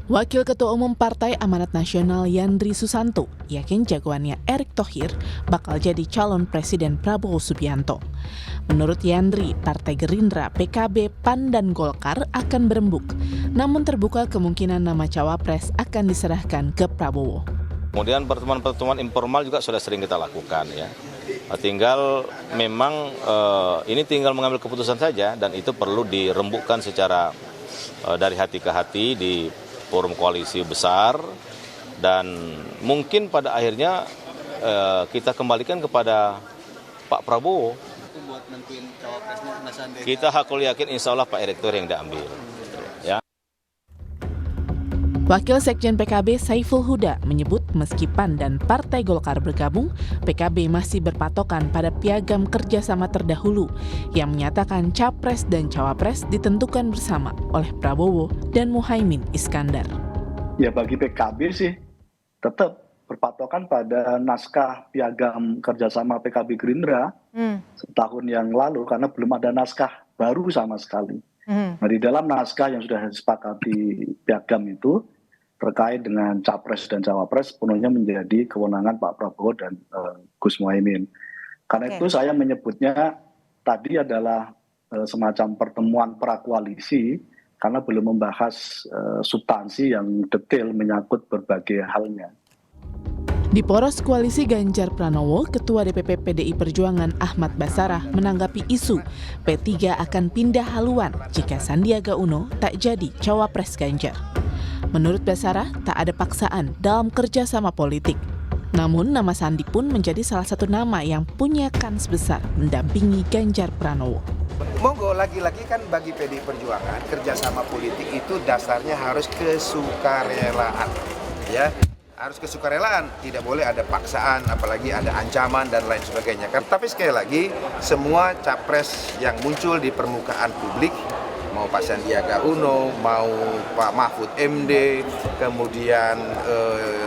Wakil Ketua Umum Partai Amanat Nasional Yandri Susanto yakin jagoannya Erick Thohir bakal jadi calon Presiden Prabowo Subianto. Menurut Yandri, Partai Gerindra, PKB, PAN, dan Golkar akan berembuk. Namun terbuka kemungkinan nama cawapres akan diserahkan ke Prabowo. Kemudian pertemuan-pertemuan informal juga sudah sering kita lakukan ya. Tinggal memang ini tinggal mengambil keputusan saja dan itu perlu dirembukkan secara dari hati ke hati di forum koalisi besar dan mungkin pada akhirnya kita kembalikan kepada Pak Prabowo. Kita hakul yakin insya Allah Pak Erick Thohir yang diambil. Ya. Wakil Sekjen PKB Saiful Huda menyebut meski PAN dan Partai Golkar bergabung, PKB masih berpatokan pada piagam kerjasama terdahulu yang menyatakan capres dan cawapres ditentukan bersama oleh Prabowo dan Muhaimin Iskandar. Ya bagi PKB sih tetap berpatokan pada naskah piagam kerjasama PKB Gerindra setahun yang lalu karena belum ada naskah baru sama sekali. Nah di dalam naskah yang sudah disepakati piagam itu terkait dengan capres dan cawapres sepenuhnya menjadi kewenangan Pak Prabowo dan Gus Muhaimin. Karena itu saya menyebutnya tadi adalah semacam pertemuan prakoalisi karena belum membahas substansi yang detail menyangkut berbagai halnya. Di poros koalisi Ganjar Pranowo, Ketua DPP PDI Perjuangan Ahmad Basarah menanggapi isu P3 akan pindah haluan jika Sandiaga Uno tak jadi cawapres Ganjar. Menurut Basarah, tak ada paksaan dalam kerjasama politik. Namun, nama Sandi pun menjadi salah satu nama yang punya kans besar mendampingi Ganjar Pranowo. Monggo, lagi-lagi kan bagi PDI Perjuangan, kerjasama politik itu dasarnya harus kesukarelaan. Ya, harus kesukarelaan, tidak boleh ada paksaan, apalagi ada ancaman dan lain sebagainya. Tapi sekali lagi, semua capres yang muncul di permukaan publik, mau Pak Sandiaga Uno, mau Pak Mahfud MD, kemudian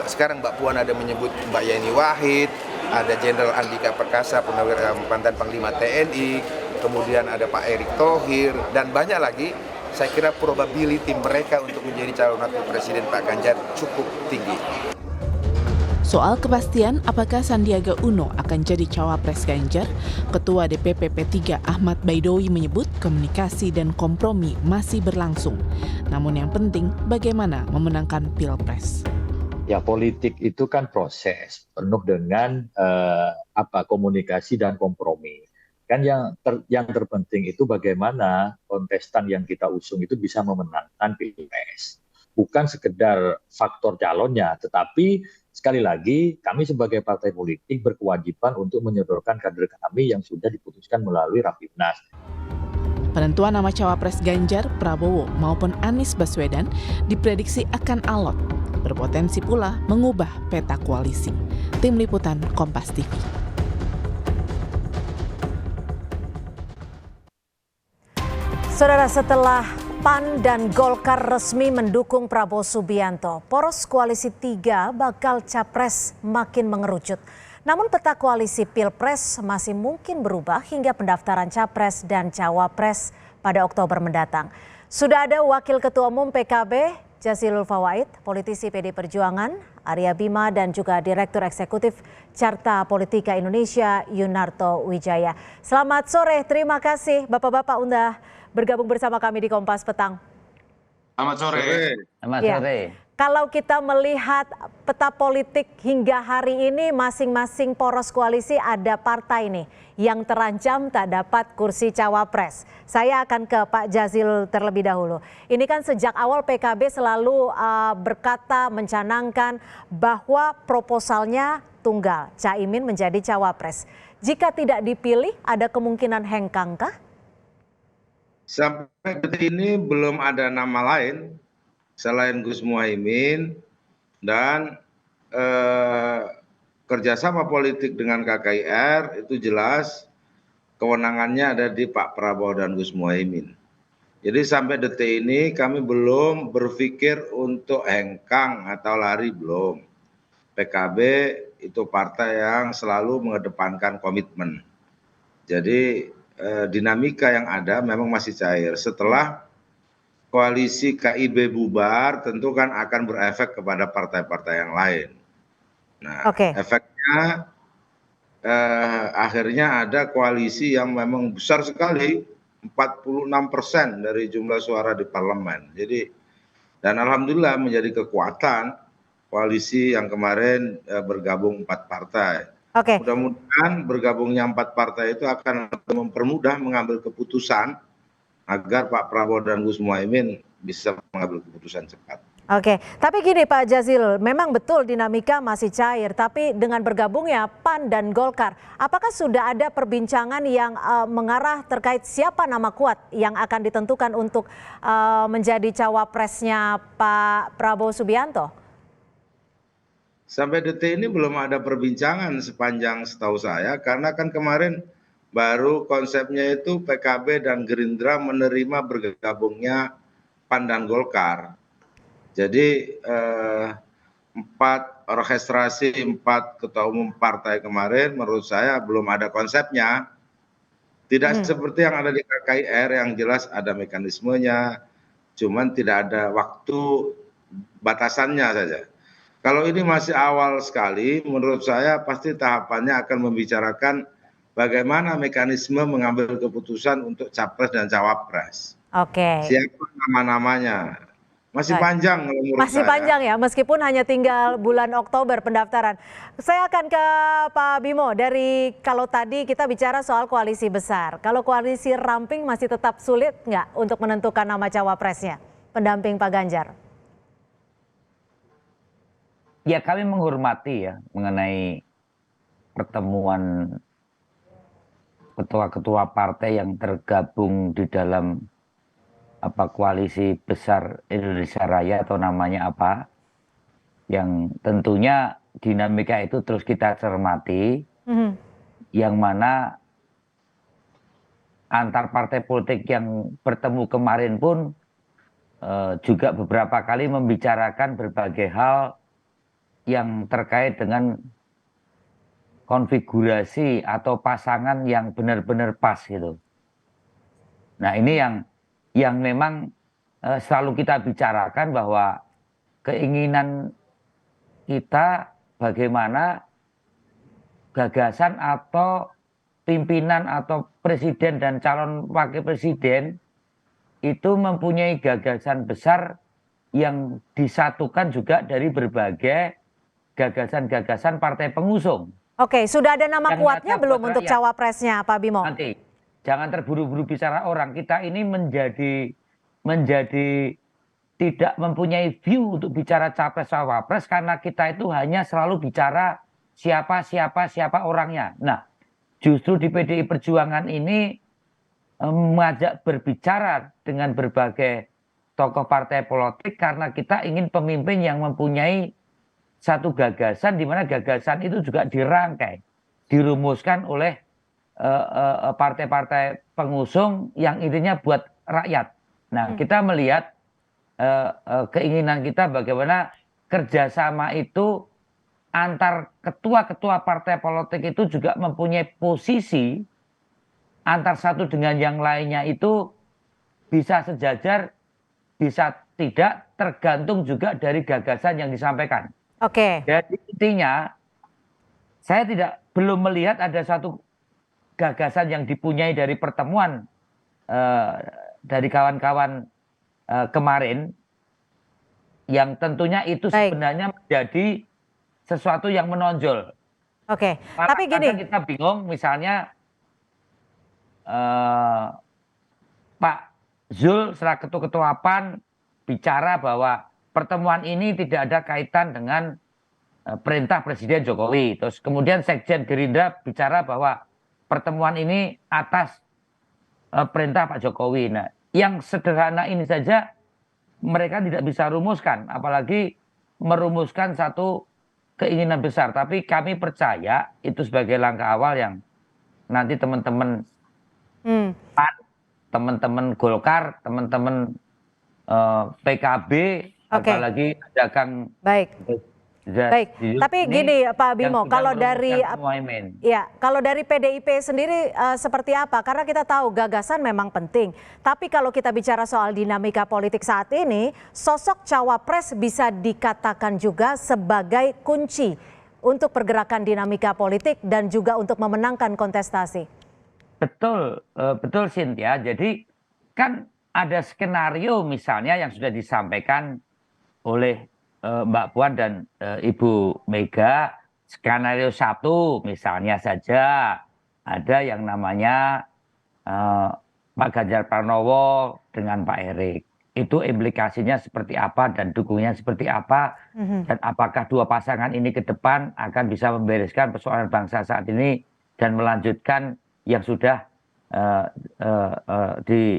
sekarang Mbak Puan ada menyebut Mbak Yeni Wahid, ada Jenderal Andika Perkasa, Purnawirawan mantan Panglima TNI, kemudian ada Pak Erick Thohir, dan banyak lagi. Saya kira probability mereka untuk menjadi calon wakil presiden Pak Ganjar cukup tinggi. Soal kepastian apakah Sandiaga Uno akan jadi cawapres Ganjar, Ketua DPP P3 Ahmad Baidowi menyebut komunikasi dan kompromi masih berlangsung. Namun yang penting bagaimana memenangkan Pilpres. Ya politik itu kan proses penuh dengan komunikasi dan kompromi. Kan yang terpenting itu bagaimana kontestan yang kita usung itu bisa memenangkan Pilpres. Bukan sekedar faktor calonnya, tetapi sekali lagi kami sebagai partai politik berkewajiban untuk menyodorkan kader kami yang sudah diputuskan melalui Rapimnas. Penentuan nama cawapres Ganjar, Prabowo maupun Anies Baswedan diprediksi akan alot, berpotensi pula mengubah peta koalisi. Tim Liputan Kompas TV. Saudara, setelah PAN dan Golkar resmi mendukung Prabowo Subianto, poros koalisi 3 bakal capres makin mengerucut. Namun peta koalisi Pilpres masih mungkin berubah hingga pendaftaran capres dan cawapres pada Oktober mendatang. Sudah ada Wakil Ketua Umum PKB Jazilul Fawait, politisi PD Perjuangan Arya Bima, dan juga Direktur Eksekutif Carta Politika Indonesia Yunarto Wijaya. Selamat sore, terima kasih Bapak-Bapak udah bergabung bersama kami di Kompas Petang. Selamat sore. Selamat sore. Kalau kita melihat peta politik hingga hari ini, masing-masing poros koalisi ada partai nih yang terancam tak dapat kursi cawapres. Saya akan ke Pak Jazil terlebih dahulu. Ini kan sejak awal PKB selalu berkata, mencanangkan bahwa proposalnya tunggal, Caimin menjadi cawapres. Jika tidak dipilih, ada kemungkinan hengkangkah? Sampai detik ini belum ada nama lain selain Gus Muhaimin dan kerjasama politik dengan KKIR itu jelas kewenangannya ada di Pak Prabowo dan Gus Muhaimin. Jadi sampai detik ini kami belum berpikir untuk hengkang atau lari, belum. PKB itu partai yang selalu mengedepankan komitmen. Jadi dinamika yang ada memang masih cair. Setelah koalisi KIB bubar, tentu kan akan berefek kepada partai-partai yang lain. Nah, Oke. efeknya akhirnya ada koalisi yang memang besar sekali, 46% dari jumlah suara di parlemen. Jadi, dan alhamdulillah menjadi kekuatan koalisi yang kemarin bergabung 4 partai. Oke. Mudah-mudahan bergabungnya 4 partai itu akan mempermudah mengambil keputusan agar Pak Prabowo dan Gus Muhaimin bisa mengambil keputusan cepat. Oke, tapi gini Pak Jazil, memang betul dinamika masih cair, tapi dengan bergabungnya PAN dan Golkar, apakah sudah ada perbincangan yang mengarah terkait siapa nama kuat yang akan ditentukan untuk menjadi cawapresnya Pak Prabowo Subianto? Sampai detik ini belum ada perbincangan sepanjang setahu saya, karena kan kemarin baru konsepnya itu PKB dan Gerindra menerima bergabungnya PAN dan Golkar. Jadi 4 orkestrasi 4 ketua umum partai kemarin menurut saya belum ada konsepnya. Tidak seperti yang ada di KKIR yang jelas ada mekanismenya, cuman tidak ada waktu batasannya saja. Kalau ini masih awal sekali, menurut saya pasti tahapannya akan membicarakan bagaimana mekanisme mengambil keputusan untuk capres dan cawapres. Oke. Siapa nama-namanya? Masih panjang menurut Masih saya. panjang ya, meskipun hanya tinggal bulan Oktober pendaftaran. Saya akan ke Pak Bimo, dari kalau tadi kita bicara soal koalisi besar, kalau koalisi ramping masih tetap sulit nggak untuk menentukan nama cawapresnya, pendamping Pak Ganjar? Ya kami menghormati ya mengenai pertemuan ketua-ketua partai yang tergabung di dalam koalisi besar Indonesia Raya atau namanya apa, yang tentunya dinamika itu terus kita cermati, yang mana antar partai politik yang bertemu kemarin pun juga beberapa kali membicarakan berbagai hal yang terkait dengan konfigurasi atau pasangan yang benar-benar pas gitu. Nah ini yang memang selalu kita bicarakan, bahwa keinginan kita bagaimana gagasan atau pimpinan atau presiden dan calon wakil presiden itu mempunyai gagasan besar yang disatukan juga dari berbagai gagasan-gagasan partai pengusung. Oke, sudah ada nama Yang kuatnya nyata belum buat untuk rakyat. cawapresnya Pak Bimo? Nanti jangan terburu-buru bicara orang. Kita ini menjadi tidak mempunyai view untuk bicara capres cawapres karena kita itu hanya selalu bicara siapa orangnya. Nah, justru di PDI Perjuangan ini mengajak berbicara dengan berbagai tokoh partai politik karena kita ingin pemimpin yang mempunyai satu gagasan, di mana gagasan itu juga dirangkai, dirumuskan oleh partai-partai pengusung yang intinya buat rakyat. Nah, kita melihat keinginan kita bagaimana kerjasama itu antar ketua-ketua partai politik itu juga mempunyai posisi antar satu dengan yang lainnya itu bisa sejajar, bisa tidak, tergantung juga dari gagasan yang disampaikan. Oke. Jadi intinya saya belum melihat ada satu gagasan yang dipunyai dari pertemuan dari kawan-kawan kemarin yang tentunya itu sebenarnya menjadi sesuatu yang menonjol. Oke. Malah Tapi gini, kita bingung, misalnya Pak Zul selaku ketua PAN bicara bahwa pertemuan ini tidak ada kaitan dengan perintah Presiden Jokowi. Terus kemudian Sekjen Gerindra bicara bahwa pertemuan ini atas perintah Pak Jokowi. Nah, yang sederhana ini saja mereka tidak bisa rumuskan, apalagi merumuskan satu keinginan besar. Tapi kami percaya itu sebagai langkah awal yang nanti teman-teman PAN, teman-teman Golkar, teman-teman PKB, apalagi ada Kang Baik, tapi gini Pak Bimo, kalau dari kalau dari PDIP sendiri seperti apa? Karena kita tahu gagasan memang penting, tapi kalau kita bicara soal dinamika politik saat ini, sosok cawapres bisa dikatakan juga sebagai kunci untuk pergerakan dinamika politik dan juga untuk memenangkan kontestasi. Betul, betul Cynthia. Jadi kan ada skenario misalnya yang sudah disampaikan oleh Mbak Puan dan Ibu Mega. Skenario 1 misalnya saja ada yang namanya Pak Ganjar Pranowo dengan Pak Erik. Itu implikasinya seperti apa dan dukungannya seperti apa, dan apakah dua pasangan ini ke depan akan bisa membereskan persoalan bangsa saat ini dan melanjutkan yang sudah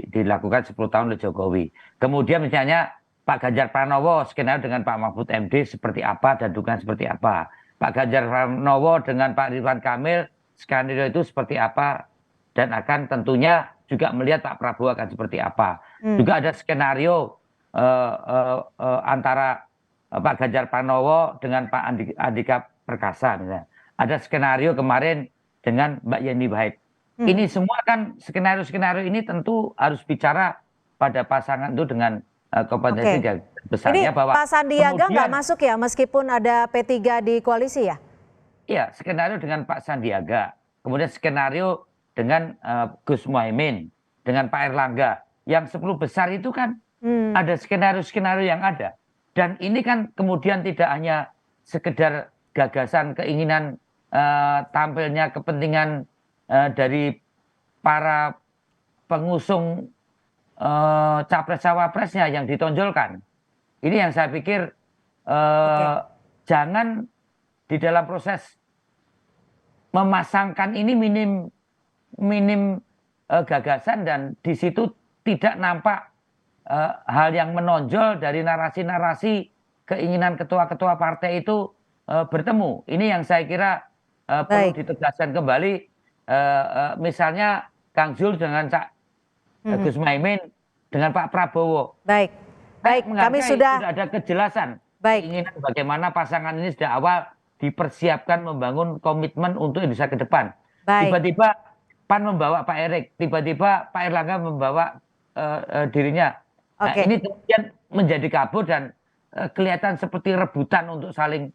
dilakukan 10 tahun oleh Jokowi. Kemudian misalnya Pak Ganjar Pranowo skenario dengan Pak Mahfud MD seperti apa dan dukungan seperti apa. Pak Ganjar Pranowo dengan Pak Ridwan Kamil skenario itu seperti apa, dan akan tentunya juga melihat Pak Prabowo akan seperti apa. Juga ada skenario antara Pak Ganjar Pranowo dengan Pak Andika Perkasa misalnya. Ada skenario kemarin dengan Mbak Yeni Wahid. Ini semua kan skenario-skenario ini tentu harus bicara pada pasangan itu dengan kompetensi besarnya. Ini bahwa Pak Sandiaga nggak masuk ya meskipun ada P3 di koalisi ya? Iya, skenario dengan Pak Sandiaga, kemudian skenario dengan Gus Muhaimin, dengan Pak Erlangga. Yang 10 besar itu kan ada skenario-skenario yang ada. Dan ini kan kemudian tidak hanya sekedar gagasan, keinginan tampilnya kepentingan dari para pengusung capres-cawapresnya yang ditonjolkan. Ini yang saya pikir jangan di dalam proses memasangkan ini minim gagasan, dan di situ tidak nampak hal yang menonjol dari narasi-narasi keinginan ketua-ketua partai itu bertemu. Ini yang saya kira perlu ditegaskan kembali. Misalnya Kang Zul dengan Gus Muhaimin dengan Pak Prabowo. Baik, kami sudah ada kejelasan. Keinginan bagaimana pasangan ini sejak awal dipersiapkan membangun komitmen untuk Indonesia ke depan. Tiba-tiba PAN membawa Pak Erik, tiba-tiba Pak Erlangga membawa dirinya. Nah, ini kemudian menjadi kabur dan kelihatan seperti rebutan untuk saling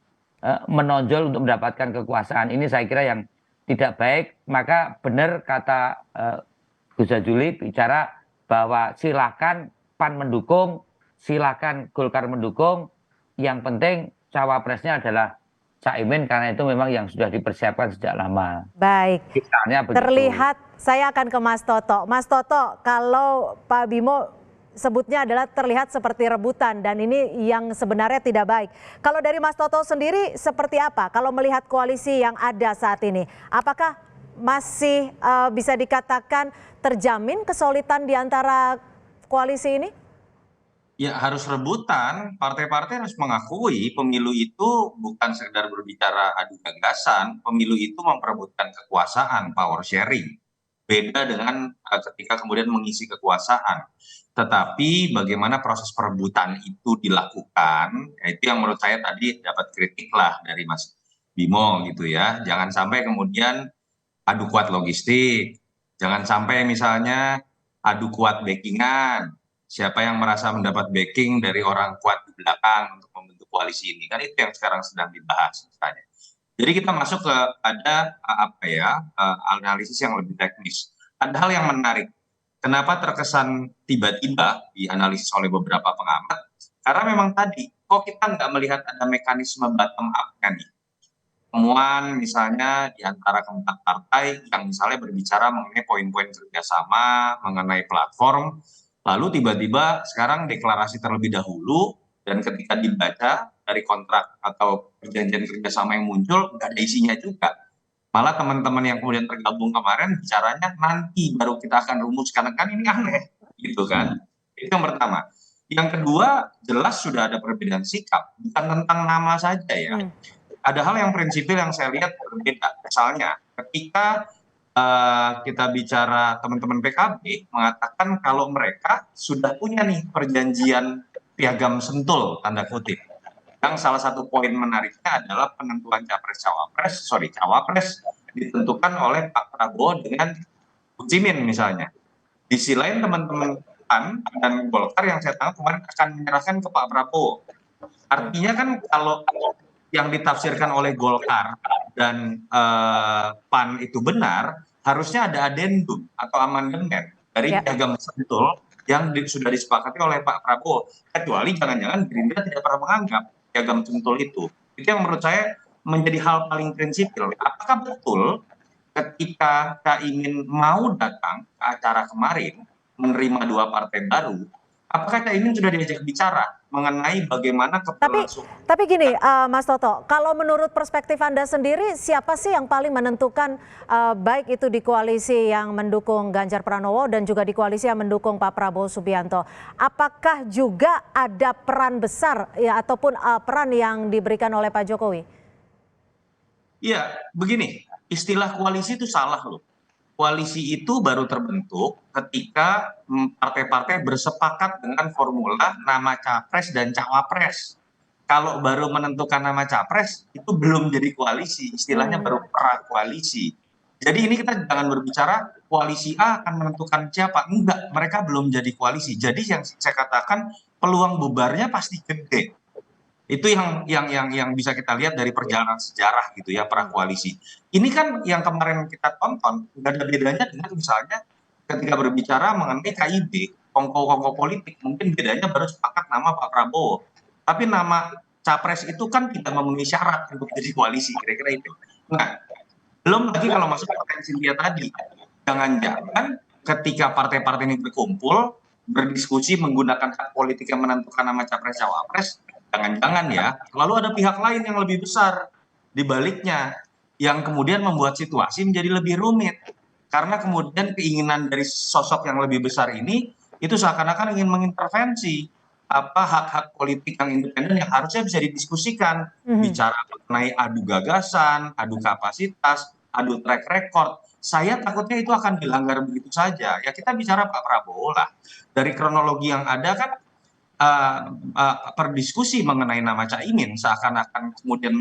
menonjol untuk mendapatkan kekuasaan. Ini saya kira yang tidak baik. Maka benar kata Gus Jazuli bicara bahwa silakan PAN mendukung, silakan Golkar mendukung. Yang penting cawapresnya adalah Caimin, karena itu memang yang sudah dipersiapkan sejak lama. Baik, terlihat, saya akan ke Mas Toto. Mas Toto, kalau Pak Bimo sebutnya adalah terlihat seperti rebutan, dan ini yang sebenarnya tidak baik. Kalau dari Mas Toto sendiri seperti apa? Kalau melihat koalisi yang ada saat ini, apakah masih bisa dikatakan terjamin kesolidan di antara koalisi ini? Ya, harus rebutan. Partai-partai harus mengakui pemilu itu bukan sekedar berbicara adu gagasan, pemilu itu memperebutkan kekuasaan, power sharing. Beda dengan ketika kemudian mengisi kekuasaan. Tetapi bagaimana proses perebutan itu dilakukan, itu yang menurut saya tadi dapat kritik lah dari Mas Bimo gitu ya. Jangan sampai kemudian adu kuat logistik, jangan sampai misalnya adu kuat backingan. Siapa yang merasa mendapat backing dari orang kuat di belakang untuk membentuk koalisi ini, kan itu yang sekarang sedang dibahas misalnya. Jadi kita masuk ke ada analisis yang lebih teknis. Ada hal yang menarik. Kenapa terkesan tiba-tiba dianalisis oleh beberapa pengamat? Karena memang tadi kok kita nggak melihat ada mekanisme bottom up-nya nih. Temuan misalnya di antara keempat partai yang misalnya berbicara mengenai poin-poin kerjasama, mengenai platform. Lalu tiba-tiba sekarang deklarasi terlebih dahulu, dan ketika dibaca dari kontrak atau perjanjian kerjasama yang muncul, nggak ada isinya juga. Malah teman-teman yang kemudian tergabung kemarin bicaranya nanti baru kita akan rumuskan, kan ini aneh, gitu kan. Itu yang pertama. Yang kedua, jelas sudah ada perbedaan sikap, bukan tentang nama saja ya. Ada hal yang prinsipil yang saya lihat berbeda. Misalnya ketika kita bicara teman-teman PKB mengatakan kalau mereka sudah punya nih perjanjian piagam sentul tanda kutip. yang salah satu poin menariknya adalah penentuan cawapres ditentukan oleh Pak Prabowo dengan Gus Imin misalnya. Di sisi lain teman-teman PAN dan Golkar yang saya tahu kemarin akan menyerahkan ke Pak Prabowo. Artinya kan kalau yang ditafsirkan oleh Golkar dan PAN itu benar, harusnya ada adendum atau amandemen dari Piagam Sentul yang sudah disepakati oleh Pak Prabowo. Kecuali jangan-jangan Gerindra tidak pernah menganggap Piagam Sentul itu. Itu yang menurut saya menjadi hal paling prinsipil. Apakah betul ketika Caimin mau datang ke acara kemarin menerima 2 partai baru, apakah Caimin sudah diajak bicara mengenai bagaimana keberlangsungan? Tapi gini, Mas Toto, kalau menurut perspektif Anda sendiri, siapa sih yang paling menentukan baik itu di koalisi yang mendukung Ganjar Pranowo dan juga di koalisi yang mendukung Pak Prabowo Subianto? Apakah juga ada peran besar ya ataupun peran yang diberikan oleh Pak Jokowi? Iya, begini, istilah koalisi itu salah loh. Koalisi itu baru terbentuk ketika partai-partai bersepakat dengan formula nama capres dan cawapres. Kalau baru menentukan nama capres, itu belum jadi koalisi, istilahnya baru prakoalisi. Jadi ini kita jangan berbicara koalisi A akan menentukan siapa. Enggak, mereka belum jadi koalisi. Jadi yang saya katakan peluang bubarnya pasti gede. Itu yang bisa kita lihat dari perjalanan sejarah gitu ya, prakoalisi. Ini kan yang kemarin kita tonton nggak ada bedanya dengan misalnya ketika berbicara mengenai KIB, kongko-kongko politik, mungkin bedanya baru sepakat nama Pak Prabowo. Tapi nama capres itu kan tidak memenuhi syarat untuk jadi koalisi, kira-kira itu. Nah, belum lagi kalau masuk ke potensi dia tadi, jangan-jangan ketika partai-partai ini berkumpul, berdiskusi menggunakan hak politik yang menentukan nama capres-cawapres, jangan-jangan ya, lalu ada pihak lain yang lebih besar di baliknya, yang kemudian membuat situasi menjadi lebih rumit. Karena kemudian keinginan dari sosok yang lebih besar ini, itu seakan-akan ingin mengintervensi hak-hak politik yang independen yang harusnya bisa didiskusikan. Bicara mengenai adu gagasan, adu kapasitas, adu track record. Saya takutnya itu akan dilanggar begitu saja. Ya kita bicara Pak Prabowo lah. Dari kronologi yang ada kan, perdiskusi mengenai nama Caimin seakan-akan kemudian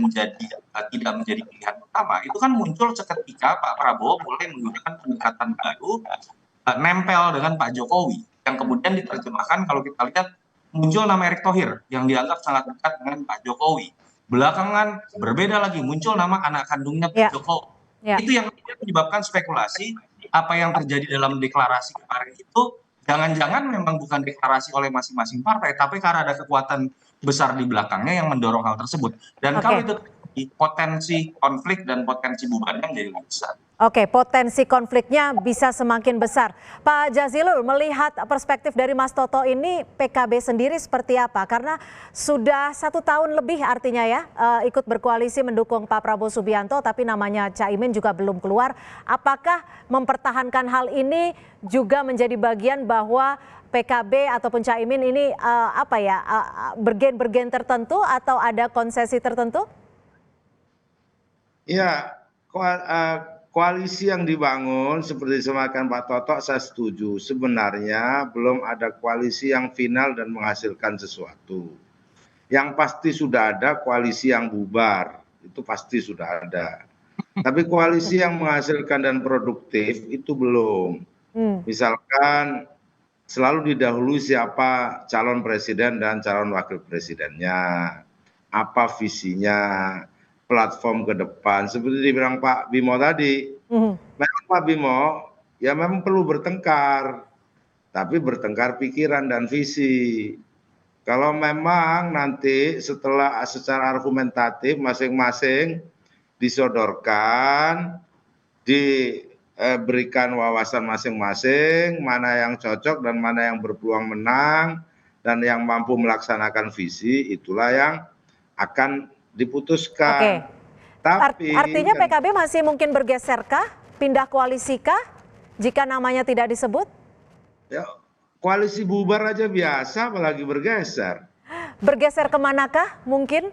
tidak menjadi pilihan utama, itu kan muncul seketika Pak Prabowo mulai menggunakan pendekatan baru, nempel dengan Pak Jokowi, yang kemudian diterjemahkan kalau kita lihat muncul nama Erick Thohir yang dianggap sangat dekat dengan Pak Jokowi. Belakangan berbeda lagi, muncul nama anak kandungnya Pak Jokowi. Itu yang menyebabkan spekulasi apa yang terjadi dalam deklarasi kemarin itu jangan-jangan memang bukan deklarasi oleh masing-masing partai, tapi karena ada kekuatan besar di belakangnya yang mendorong hal tersebut. Dan kalau itu potensi konflik dan potensi bubarnya menjadi lebih besar. Oke, potensi konfliknya bisa semakin besar. Pak Jazilul, melihat perspektif dari Mas Toto ini, PKB sendiri seperti apa? Karena sudah 1 tahun lebih artinya ya, ikut berkoalisi mendukung Pak Prabowo Subianto, tapi namanya Caimin juga belum keluar. Apakah mempertahankan hal ini juga menjadi bagian bahwa PKB ataupun Caimin ini bergen-bergen tertentu atau ada konsesi tertentu? Ya, koalisi yang dibangun seperti disamakan Pak Toto, saya setuju. Sebenarnya belum ada koalisi yang final dan menghasilkan sesuatu. Yang pasti sudah ada koalisi yang bubar, itu pasti sudah ada. Tapi koalisi yang menghasilkan dan produktif itu belum. Misalkan selalu didahului siapa calon presiden dan calon wakil presidennya, apa visinya, platform ke depan. Seperti dibilang Pak Bimo tadi, memang Pak Bimo ya memang perlu bertengkar, tapi bertengkar pikiran dan visi. Kalau memang nanti setelah secara argumentatif masing-masing disodorkan, diberikan wawasan masing-masing, mana yang cocok dan mana yang berpeluang menang, dan yang mampu melaksanakan visi, itulah yang akan diputuskan. Tapi artinya PKB masih mungkin bergeserkah, pindah koalisikah jika namanya tidak disebut? Ya, koalisi bubar aja biasa, apalagi bergeser. Bergeser kemanakah mungkin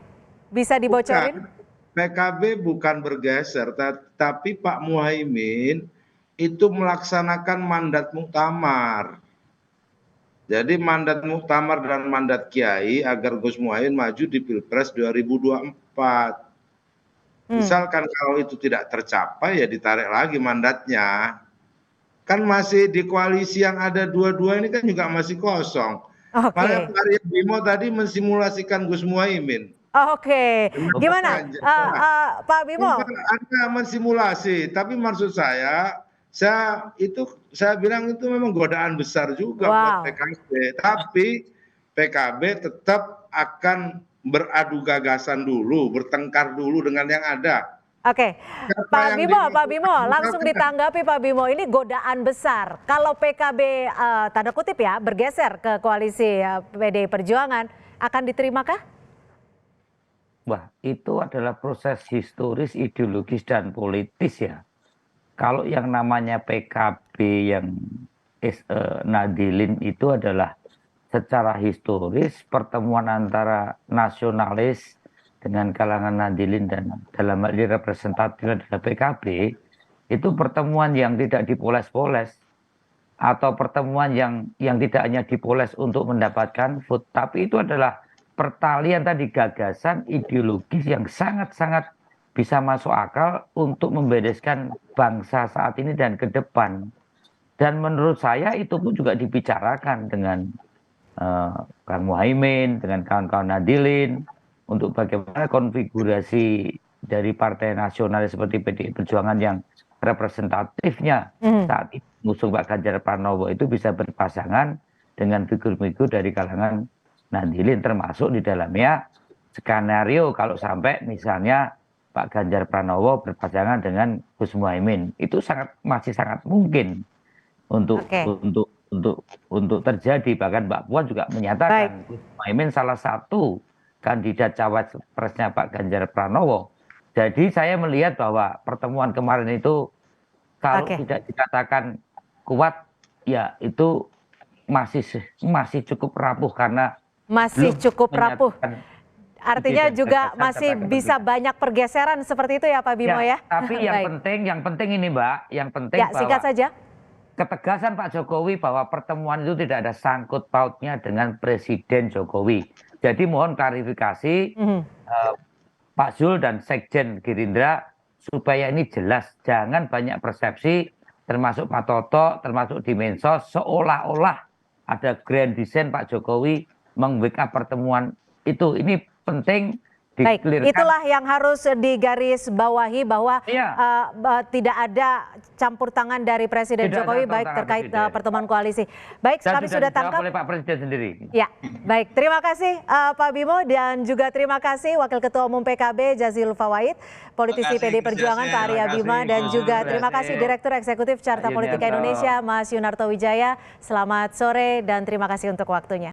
bisa dibocorin? PKB bukan bergeser, tapi Pak Muhaimin itu melaksanakan mandat muktamar. Jadi mandat muktamar dan mandat kiai agar Gus Muhaimin maju di Pilpres 2024. Misalkan kalau itu tidak tercapai ya ditarik lagi mandatnya. Kan masih di koalisi yang ada dua-dua ini kan juga masih kosong. Malah Pak Arya Bimo tadi mensimulasikan Gus Muhaimin. Oke, gimana Pak Bimo? Anda mensimulasi, tapi maksud saya bilang itu memang godaan besar juga buat PKB. Tapi PKB tetap akan beradu gagasan dulu, bertengkar dulu dengan yang ada. Oke, Pak Bimo, langsung ditanggapi Pak Bimo. Ini godaan besar. Kalau PKB tanda kutip ya bergeser ke koalisi PDI Perjuangan, akan diterimakah? Wah, itu adalah proses historis, ideologis dan politis ya. Kalau yang namanya PKB yang Nadilin itu adalah secara historis pertemuan antara nasionalis dengan kalangan Nadilin dan dalam hal ini representatif adalah PKB, itu pertemuan yang tidak dipoles-poles atau pertemuan yang tidak hanya dipoles untuk mendapatkan vote, tapi itu adalah pertalian tadi gagasan ideologis yang sangat-sangat bisa masuk akal untuk membereskan bangsa saat ini dan ke depan. Dan menurut saya itu pun juga dibicarakan dengan Kang Muhaimin, dengan kawan-kawan Nadilin, untuk bagaimana konfigurasi dari partai nasionalis seperti PDI Perjuangan yang representatifnya saat ini mengusung Pak Ganjar Pranowo itu bisa berpasangan dengan figur-figur dari kalangan Nadilin, termasuk di dalamnya skenario kalau sampai misalnya Pak Ganjar Pranowo berpasangan dengan Gus Muhaimin, itu masih sangat mungkin untuk terjadi. Bahkan Mbak Puan juga menyatakan Gus Muhaimin salah satu kandidat cawapresnya Pak Ganjar Pranowo. Jadi saya melihat bahwa pertemuan kemarin itu kalau tidak dikatakan kuat, ya itu masih cukup rapuh karena masih cukup rapuh. Artinya juga masih bisa banyak pergeseran seperti itu ya Pak Bimo ya. Tapi yang penting ini Mbak, yang penting bahwa singkat saja. Ketegasan Pak Jokowi bahwa pertemuan itu tidak ada sangkut pautnya dengan Presiden Jokowi. Jadi mohon klarifikasi Pak Zul dan Sekjen Gerindra supaya ini jelas, jangan banyak persepsi termasuk Pak Toto, termasuk di Mensos seolah-olah ada grand design Pak Jokowi meng-backup pertemuan itu. Ini penting dikelirkan. Itulah yang harus digarisbawahi bahwa tidak ada campur tangan dari Presiden Jokowi baik terkait pertemuan koalisi. Baik, kami sudah tangkap oleh Pak Presiden sendiri. Ya, baik. Terima kasih Pak Bimo dan juga terima kasih Wakil Ketua Umum PKB Jazilul Fawait, politisi PDI Perjuangan Pak Arya Bima, dan juga terima kasih Direktur Eksekutif Carta Politika Indonesia Mas Yunarto Wijaya. Selamat sore dan terima kasih untuk waktunya.